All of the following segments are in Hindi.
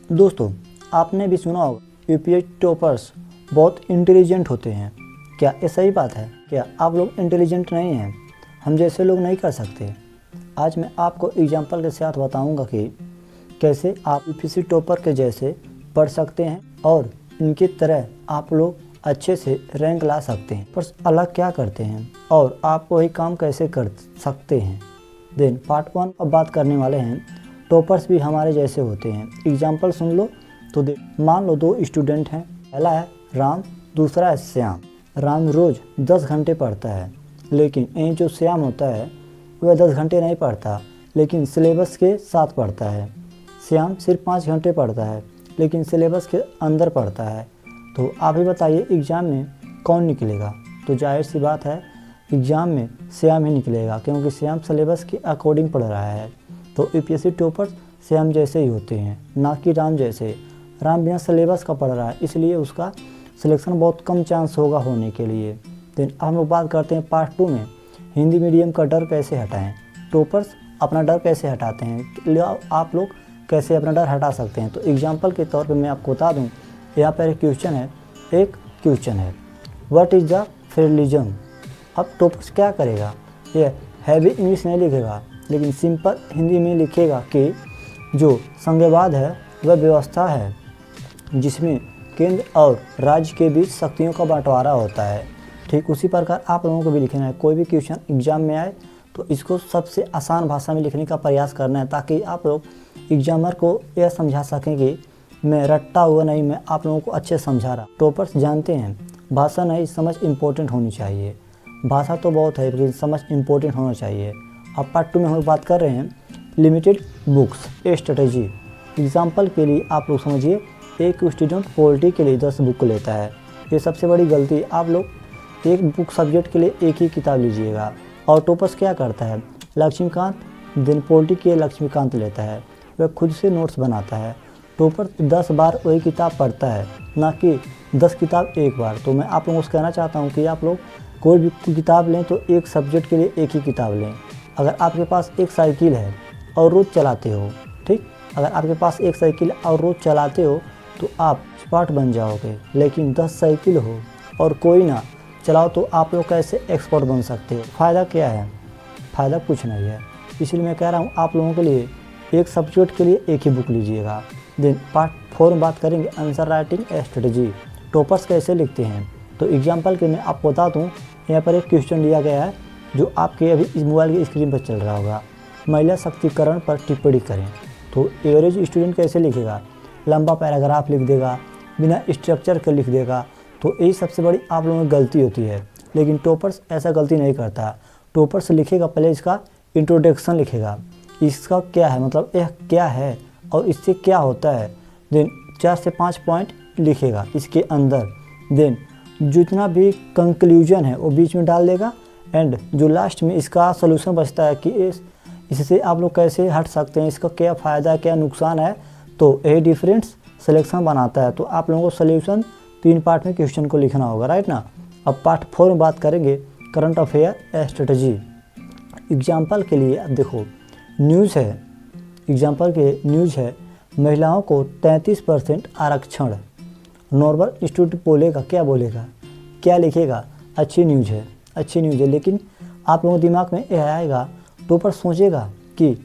दोस्तों, आपने भी सुना होगा यूपीएससी टॉपर्स बहुत इंटेलिजेंट होते हैं। क्या ये सही बात है? क्या आप लोग इंटेलिजेंट नहीं हैं? हम जैसे लोग नहीं कर सकते? आज मैं आपको एग्जाम्पल के साथ बताऊंगा कि कैसे आप यूपीएससी टॉपर के जैसे पढ़ सकते हैं और इनकी तरह आप लोग अच्छे से रैंक ला सकते हैं। पर अलग क्या करते हैं और आप वही काम कैसे कर सकते हैं? देन पार्ट 1 अब बात करने वाले हैं। टॉपर्स भी हमारे जैसे होते हैं। एग्जाम्पल सुन लो तो मान लो 2 स्टूडेंट हैं। पहला है राम, दूसरा है श्याम। राम रोज़ 10 घंटे पढ़ता है, लेकिन ये जो श्याम होता है वह 10 घंटे नहीं पढ़ता, लेकिन सिलेबस के साथ पढ़ता है। श्याम सिर्फ 5 घंटे पढ़ता है, लेकिन सिलेबस के अंदर पढ़ता है। तो आप ही बताइए एग्ज़ाम में कौन निकलेगा? तो जाहिर सी बात है एग्ज़ाम में श्याम ही निकलेगा, क्योंकि श्याम सिलेबस के अकॉर्डिंग पढ़ रहा है। तो यूपीएससी टॉपर्स श्याम जैसे ही होते हैं, ना कि राम जैसे। राम बिना सिलेबस का पढ़ रहा है, इसलिए उसका सिलेक्शन बहुत कम चांस होगा होने के लिए। देन हम लोग बात करते हैं पार्ट 2 में, हिंदी मीडियम का डर कैसे हटाएं। टॉपर्स अपना डर कैसे हटाते हैं, आप लोग कैसे अपना डर हटा सकते हैं? तो एग्जाम्पल के तौर पर मैं आपको बता दूँ, यहाँ पर एक क्वेश्चन है व्हाट इज़ द फेडरलिज्म। अब टॉपर्स क्या करेगा? ये हैवी इंग्लिश नहीं लिखेगा, लेकिन सिंपल हिंदी में लिखेगा कि जो संघवाद है वह व्यवस्था है जिसमें केंद्र और राज्य के बीच शक्तियों का बंटवारा होता है। ठीक उसी प्रकार आप लोगों को भी लिखना है। कोई भी क्वेश्चन एग्जाम में आए तो इसको सबसे आसान भाषा में लिखने का प्रयास करना है, ताकि आप लोग एग्जामर को यह समझा सकें कि मैं रट्टा हुआ नहीं, मैं आप लोगों को अच्छे समझा रहा। टॉपर्स जानते हैं भाषा नहीं, समझ इम्पोर्टेंट होनी चाहिए। भाषा तो बहुत है, लेकिन समझ इम्पोर्टेंट होना चाहिए। अब पार्ट 2 में हम लोग बात कर रहे हैं लिमिटेड बुक्स स्ट्रेटजी। एग्जाम्पल के लिए आप लोग समझिए, एक स्टूडेंट पॉलिटी के लिए 10 बुक लेता है। ये सबसे बड़ी गलती है। आप लोग एक बुक सब्जेक्ट के लिए एक ही किताब लीजिएगा। और टॉपर्स क्या करता है, लक्ष्मीकांत दिन पॉलिटी के लक्ष्मीकांत लेता है, वह खुद से नोट्स बनाता है। टॉपर 10 बार वही किताब पढ़ता है, ना कि 10 किताब एक बार। तो मैं आप लोगों से कहना चाहता हूँ कि आप लोग कोई भी किताब लें तो एक सब्जेक्ट के लिए एक ही किताब लें। अगर आपके पास एक साइकिल है और रोज़ चलाते हो, ठीक, अगर आपके पास एक साइकिल और रोज़ चलाते हो तो आप एक्सपर्ट बन जाओगे। लेकिन 10 साइकिल हो और कोई ना चलाओ तो आप लोग कैसे एक्सपर्ट बन सकते हो? फ़ायदा क्या है? फ़ायदा कुछ नहीं है। इसलिए मैं कह रहा हूँ आप लोगों के लिए एक सब्जेक्ट के लिए एक ही बुक लीजिएगा। देन पार्ट 4 में बात करेंगे आंसर राइटिंग स्ट्रेटजी। टॉपर्स कैसे लिखते हैं? तो एग्जाम्पल के मैं आपको बता दूँ, यहाँ पर एक क्वेश्चन दिया गया है जो आपके अभी इस मोबाइल की स्क्रीन पर चल रहा होगा। महिला शक्तिकरण पर टिप्पणी करें। तो एवरेज स्टूडेंट कैसे लिखेगा? लंबा पैराग्राफ लिख देगा, बिना स्ट्रक्चर के लिख देगा। तो यही सबसे बड़ी आप लोगों की गलती होती है। लेकिन टॉपर्स ऐसा गलती नहीं करता। टॉपर्स लिखेगा पहले इसका इंट्रोडक्शन लिखेगा, इसका क्या है, मतलब यह क्या है और इससे क्या होता है। देन 4 से 5 पॉइंट लिखेगा इसके अंदर। देन जितना भी कंक्लूजन है वो बीच में डाल देगा, एंड जो लास्ट में इसका सलूशन बचता है कि इससे आप लोग कैसे हट सकते हैं, इसका क्या फ़ायदा है, क्या नुकसान है, तो यही डिफरेंस सिलेक्शन बनाता है। तो आप लोगों को सलूशन 3 पार्ट में क्वेश्चन को लिखना होगा, राइट ना। अब पार्ट 4 में बात करेंगे करंट अफेयर स्ट्रेटजी। एग्जाम्पल के लिए अब देखो न्यूज़ है, एग्जाम्पल के न्यूज़ है महिलाओं को 33% आरक्षण। नॉर्मल स्टूडेंट बोलेगा, क्या बोलेगा, क्या लिखेगा? अच्छी न्यूज़ है, अच्छी न्यूज़ है। लेकिन आप लोगों के दिमाग में यह आएगा, टॉपर सोचेगा कि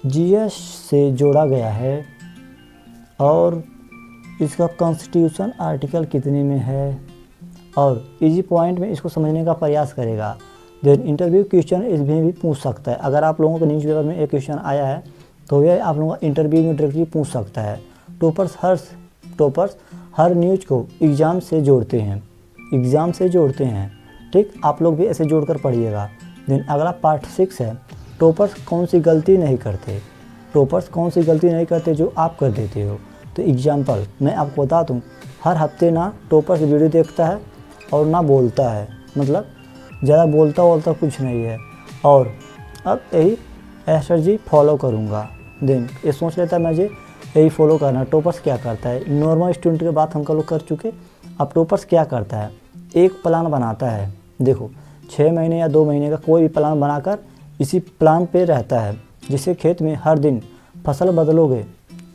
जीएस से जोड़ा गया है और इसका कॉन्स्टिट्यूशन आर्टिकल कितने में है, और इजी पॉइंट में इसको समझने का प्रयास करेगा। देन इंटरव्यू क्वेश्चन इसमें भी पूछ सकता है। अगर आप लोगों को न्यूज़पेपर में एक क्वेश्चन आया है तो यह आप लोगों का इंटरव्यू में डायरेक्टली पूछ सकता है। टॉपर्स हर न्यूज़ को एग्ज़ाम से जोड़ते हैं, ठीक। आप लोग भी ऐसे जोड़कर पढ़िएगा। देन अगला पार्ट 6 है टॉपर्स कौन सी गलती नहीं करते जो आप कर देते हो। तो एग्जाम्पल मैं आपको बता दूँ, हर हफ्ते ना टॉपर्स वीडियो देखता है और ना बोलता है, मतलब ज़्यादा बोलता कुछ नहीं है। और अब यही स्ट्रेटजी फॉलो करूँगा। देन ये सोच लेता है मुझे यही फॉलो करना। टॉपर्स क्या करता है? नॉर्मल स्टूडेंट की बात हम लोग कर चुके। अब टॉपर्स क्या करता है? एक प्लान बनाता है। देखो 6 महीने या 2 महीने का कोई भी प्लान बनाकर इसी प्लान पे रहता है। जैसे खेत में हर दिन फसल बदलोगे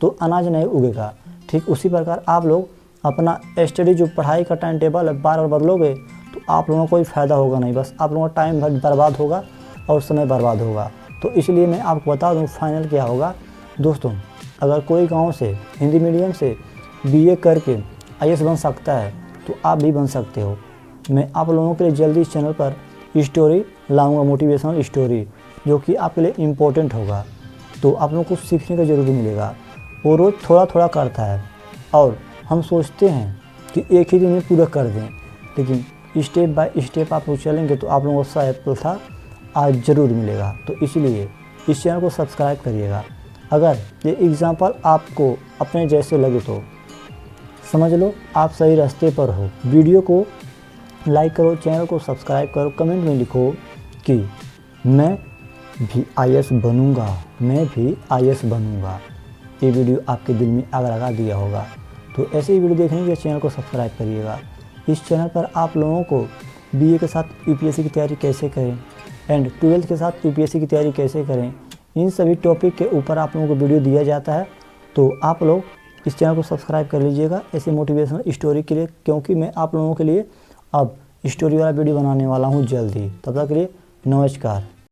तो अनाज नहीं उगेगा। ठीक उसी प्रकार आप लोग अपना स्टडी जो पढ़ाई का टाइम टेबल है बार बार बदलोगे तो आप लोगों को कोई फ़ायदा होगा नहीं, बस आप लोगों का टाइम बर्बाद होगा और समय बर्बाद होगा। तो इसलिए मैं आपको बता दूं फाइनल क्या होगा दोस्तों। अगर कोई गांव से हिंदी मीडियम से बीए करके आईएएस बन सकता है तो आप भी बन सकते हो। मैं आप लोगों के लिए जल्दी इस चैनल पर स्टोरी लाऊंगा, मोटिवेशनल स्टोरी, जो कि आपके लिए इम्पोर्टेंट होगा। तो आप लोगों को सीखने का ज़रूर मिलेगा। वो रोज़ थोड़ा थोड़ा करता है और हम सोचते हैं कि एक ही दिन में पूरा कर दें, लेकिन स्टेप बाय स्टेप आप लोग चलेंगे तो आप लोगों को सफलता आज ज़रूर मिलेगा। तो इसलिए इस चैनल को सब्सक्राइब करिएगा। अगर ये एग्ज़ाम्पल आपको अपने जैसे लगे तो समझ लो आप सही रास्ते पर हो। वीडियो को लाइक करो, चैनल को सब्सक्राइब करो, कमेंट में लिखो कि मैं भी आईएएस बनूंगा, मैं भी आईएएस बनूंगा। ये वीडियो आपके दिल में आग लगा दिया होगा। तो ऐसे ही वीडियो देखने के लिए चैनल को सब्सक्राइब करिएगा। इस चैनल पर आप लोगों को बीए के साथ यूपीएससी की तैयारी कैसे करें एंड 12th के साथ यूपीएससी की तैयारी कैसे करें, इन सभी टॉपिक के ऊपर आप लोगों को वीडियो दिया जाता है। तो आप लोग इस चैनल को सब्सक्राइब कर लीजिएगा ऐसे मोटिवेशनल स्टोरी के लिए, क्योंकि मैं आप लोगों के लिए अब स्टोरी वाला वीडियो बनाने वाला हूँ जल्दी। तब तक के लिए नमस्कार।